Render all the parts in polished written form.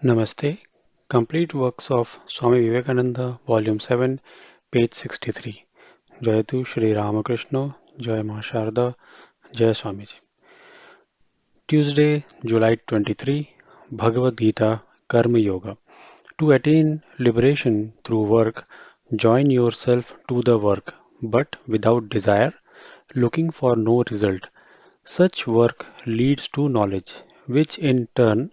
Namaste. Complete works of Swami Vivekananda, Volume 7, page 63. Jayatu Shri Ramakrishna, Jai Ma Sharda, Jai Swamiji. Tuesday, July 23, Bhagavad Gita, Karma Yoga. To attain liberation through work, join yourself to the work, but without desire, looking for no result. Such work leads to knowledge, which in turn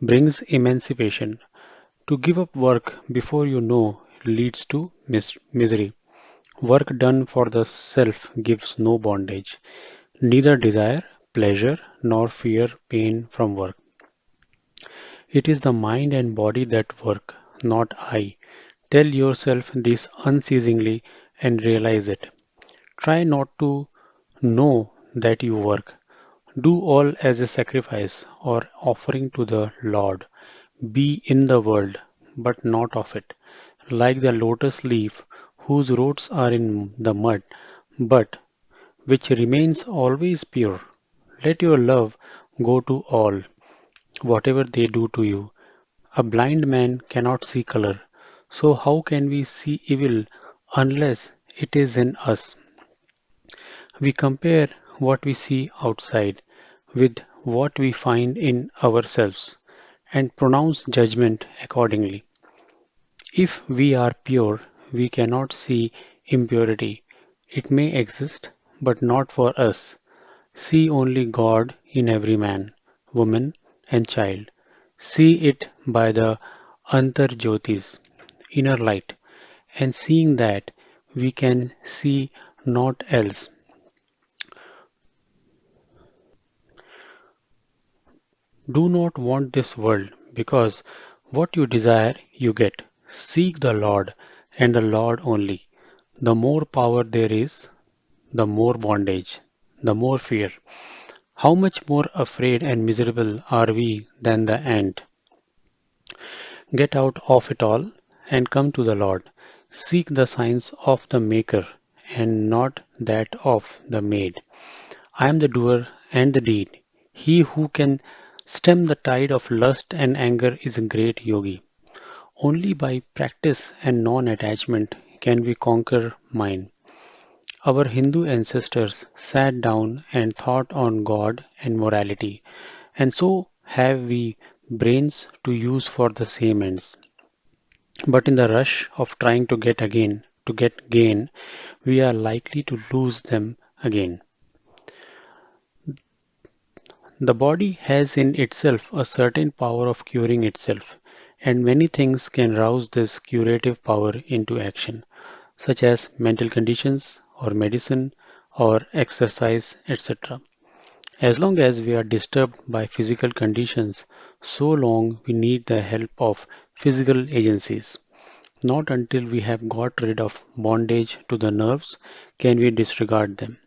brings emancipation. To give up work before you know leads to misery. Work done for the self gives no bondage, neither desire, pleasure, nor fear pain from work. It is the mind and body that work, not I. Tell yourself this unceasingly and realize it. Try not to know that you work. Do all as a sacrifice or offering to the Lord. Be in the world, but not of it, like the lotus leaf whose roots are in the mud, but which remains always pure. Let your love go to all, whatever they do to you. A blind man cannot see color, so how can we see evil unless it is in us? We compare what we see outside with what we find in ourselves and pronounce judgment accordingly. If we are pure, we cannot see impurity. It may exist, but not for us. See only God in every man, woman, and child. See it by the Antarjyotis, inner light, and seeing that we can see naught else. Do not want this world, because what you desire you get. Seek the Lord, and the Lord only. The more power there is, the more bondage, the more fear. How much more afraid and miserable are we than the ant? Get out of it all and come to the Lord. Seek the signs of the Maker and not that of the made. I am the doer and the deed. He who can stem the tide of lust and anger is a great yogi. Only by practice and non attachment can we conquer mind. Our Hindu ancestors sat down and thought on God and morality, and so have we brains to use for the same ends. But in the rush of trying to get gain, we are likely to lose them again. The body has in itself a certain power of curing itself, and many things can rouse this curative power into action, such as mental conditions or medicine or exercise, etc. As long as we are disturbed by physical conditions, so long we need the help of physical agencies. Not until we have got rid of bondage to the nerves can we disregard them.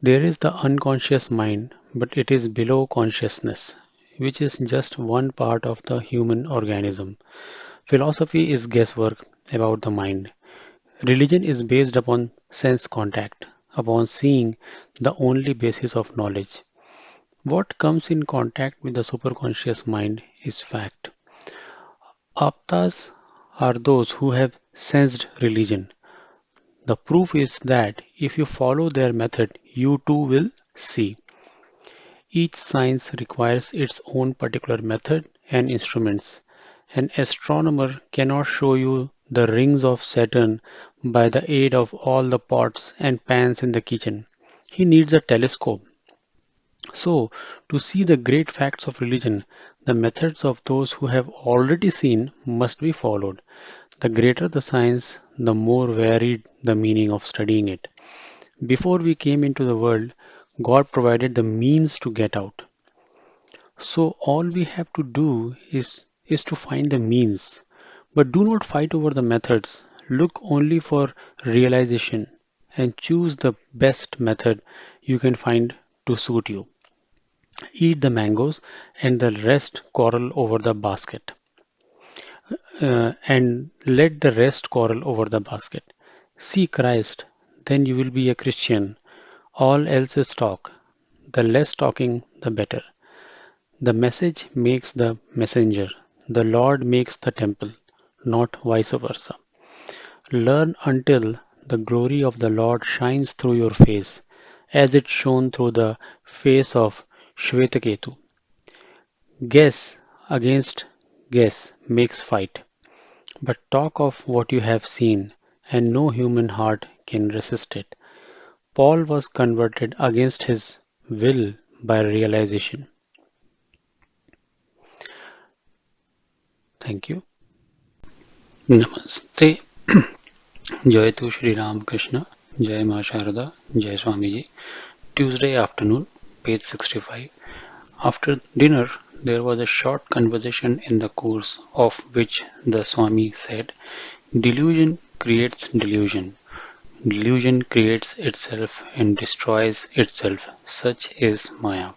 There is the unconscious mind, but it is below consciousness, which is just one part of the human organism. Philosophy is guesswork about the mind. Religion is based upon sense contact, upon seeing, the only basis of knowledge. What comes in contact with the superconscious mind is fact. Aptas are those who have sensed religion. The proof is that if you follow their method, you too will see. Each science requires its own particular method and instruments. An astronomer cannot show you the rings of Saturn by the aid of all the pots and pans in the kitchen. He needs a telescope. So, to see the great facts of religion, the methods of those who have already seen must be followed. The greater the science, the more varied the meaning of studying it. Before we came into the world, God provided the means to get out. So all we have to do is to find the means. But do not fight over the methods. Look only for realization and choose the best method you can find to suit you. Eat the mangoes and the rest quarrel over the basket. And let the rest quarrel over the basket. See Christ, then you will be a Christian. All else is talk. The less talking, the better. The message makes the messenger. The Lord makes the temple, not vice versa. Learn until the glory of the Lord shines through your face, as it shone through the face of Shvetaketu. Guess against guess makes fight, but talk of what you have seen, and no human heart can resist it. Paul was converted against his will by realization. Thank you. Namaste. Jai to Shri Ram Krishna. Jai Ma Sharada. Jai Swamiji. Tuesday afternoon, page 65. After dinner, there was a short conversation in the course of which the Swami said, delusion creates delusion. Delusion creates itself and destroys itself. Such is Maya.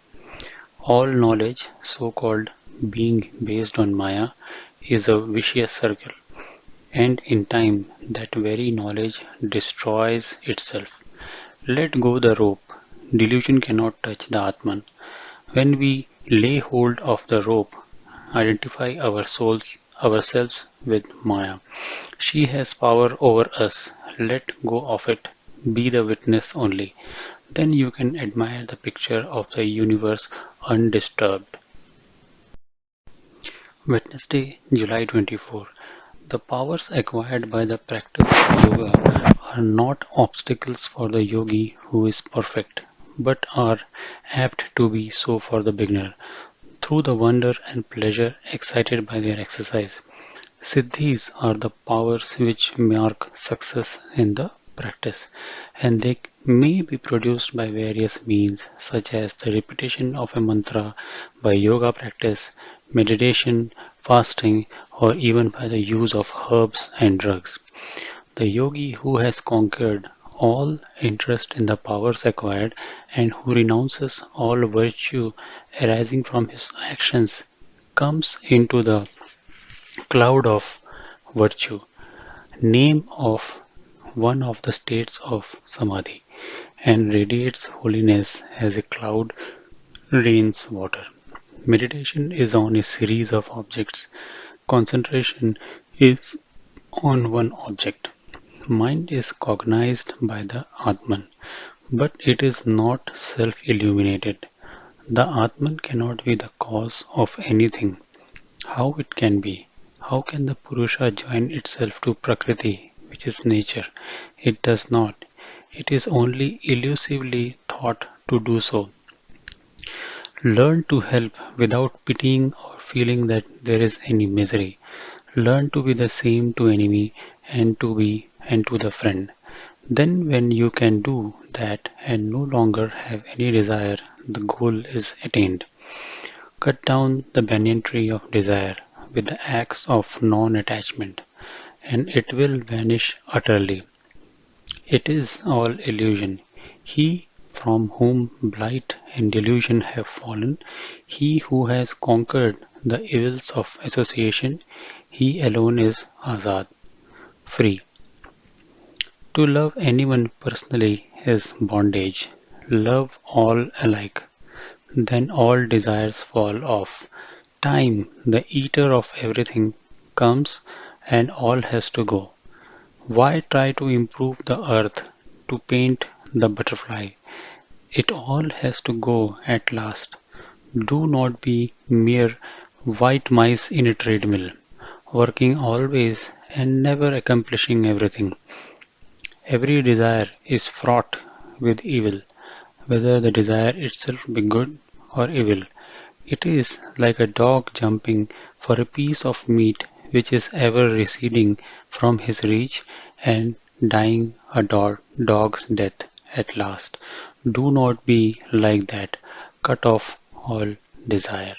All knowledge, so-called being based on Maya, is a vicious circle, and in time that very knowledge destroys itself. Let go the rope. Delusion cannot touch the Atman. When we lay hold of the rope, identify ourselves with Maya. She has power over us. Let go of it. Be the witness only. Then you can admire the picture of the universe undisturbed. Wednesday, July 24. The powers acquired by the practice of yoga are not obstacles for the yogi who is perfect, but are apt to be so for the beginner, through the wonder and pleasure excited by their exercise. Siddhis are the powers which mark success in the practice, and they may be produced by various means, such as the repetition of a mantra, by yoga practice, meditation, fasting, or even by the use of herbs and drugs. The yogi who has conquered all interest in the powers acquired and who renounces all virtue arising from his actions comes into the cloud of virtue, name of one of the states of samadhi, and radiates holiness as a cloud rains water. Meditation is on a series of objects. Concentration is on one object. Mind is cognized by the Atman, but it is not self-illuminated. The Atman cannot be the cause of anything. How it can be? How can the Purusha join itself to Prakriti, which is nature? It does not. It is only elusively thought to do so. Learn to help without pitying or feeling that there is any misery. Learn to be the same to enemy and to the friend. Then when you can do that and no longer have any desire, the goal is attained. Cut down the banyan tree of desire with the axe of non-attachment, and it will vanish utterly. It is all illusion. He from whom blight and delusion have fallen, he who has conquered the evils of association, he alone is Azad, free. To love anyone personally is bondage. Love all alike. Then all desires fall off. Time, the eater of everything, comes and all has to go. Why try to improve the earth, to paint the butterfly? It all has to go at last. Do not be mere white mice in a treadmill, working always and never accomplishing everything. Every desire is fraught with evil, whether the desire itself be good or evil. It is like a dog jumping for a piece of meat which is ever receding from his reach and dying a dog's death at last. Do not be like that. Cut off all desire.